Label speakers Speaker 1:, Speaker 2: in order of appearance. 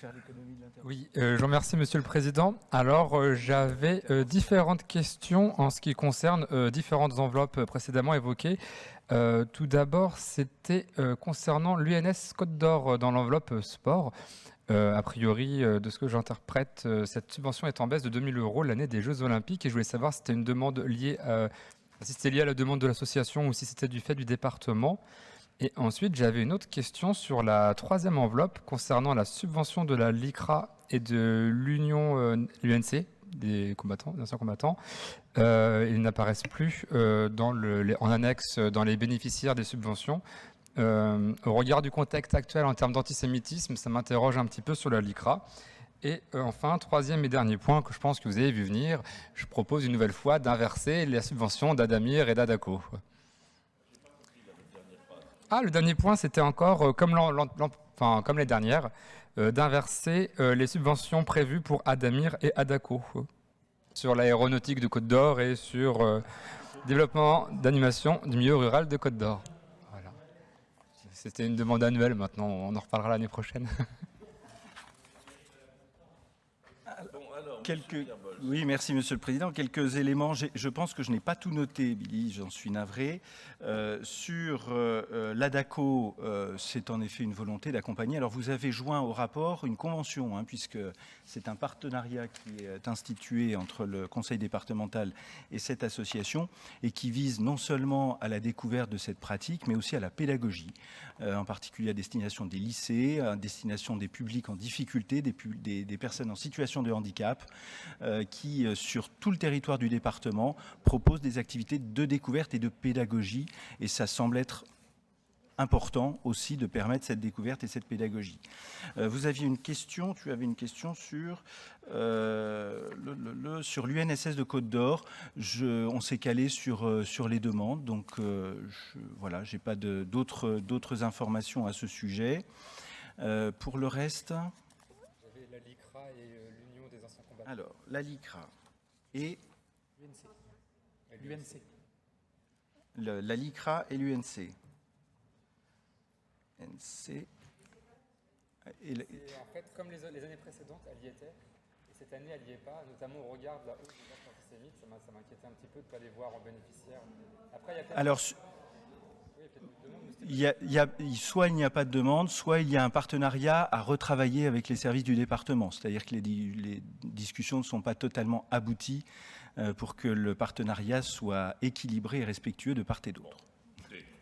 Speaker 1: faire l'économie de l'intervention.
Speaker 2: Oui, je vous remercie Monsieur le Président. Alors, j'avais différentes questions en ce qui concerne différentes enveloppes précédemment évoquées. Tout d'abord, c'était concernant l'UNS Côte d'Or dans l'enveloppe sport. A priori, de ce que j'interprète, cette subvention est en baisse de 2 000 € l'année des Jeux Olympiques et je voulais savoir si c'était une demande liée si c'était lié à la demande de l'association ou si c'était du fait du département. Et ensuite, j'avais une autre question sur la troisième enveloppe concernant la subvention de la LICRA et de l'Union l'UNC, des combattants, des anciens combattants. Ils n'apparaissent plus en annexe dans les bénéficiaires des subventions. Au regard du contexte actuel en termes d'antisémitisme, ça m'interroge un petit peu sur la LICRA. Et enfin, troisième et dernier point que je pense que vous avez vu venir, je propose une nouvelle fois d'inverser la subvention d'Adamir et d'Adaco. Ah, le dernier point, c'était encore, comme les dernières, d'inverser les subventions prévues pour Adamir et Adaco sur l'aéronautique de Côte d'Or et sur développement d'animation du milieu rural de Côte d'Or. Voilà. C'était une demande annuelle, maintenant on en reparlera l'année prochaine.
Speaker 1: Oui, merci Monsieur le Président. Quelques éléments. Je pense que je n'ai pas tout noté, Billy, j'en suis navré. Sur l'ADACO, c'est en effet une volonté d'accompagner. Alors vous avez joint au rapport une convention, puisque c'est un partenariat qui est institué entre le conseil départemental et cette association et qui vise non seulement à la découverte de cette pratique, mais aussi à la pédagogie, en particulier à destination des lycées, à destination des publics en difficulté, des personnes en situation de handicap, qui, sur tout le territoire du département, propose des activités de découverte et de pédagogie. Et ça semble être important aussi de permettre cette découverte et cette pédagogie. Vous aviez une question, tu avais une question sur l'UNSS de Côte d'Or. On s'est calé sur les demandes, donc voilà, j'ai pas d'autres informations à ce sujet. Pour le reste...
Speaker 2: J'avais la LICRA et l'Union des anciens combattants.
Speaker 1: Alors, la LICRA et
Speaker 2: l'UNC.
Speaker 1: La LICRA et l'UNC. NC.
Speaker 2: En fait, comme les années précédentes, elle y était. Et cette année, elle n'y est pas, notamment au regard de la hausse des actes antisémites. Ça m'inquiétait un petit peu de ne pas les voir en bénéficiaire. Après, il y a peut-être...
Speaker 1: Alors, soit il n'y a pas de demande, soit il y a un partenariat à retravailler avec les services du département. C'est-à-dire que les discussions ne sont pas totalement abouties pour que le partenariat soit équilibré et respectueux de part et d'autre.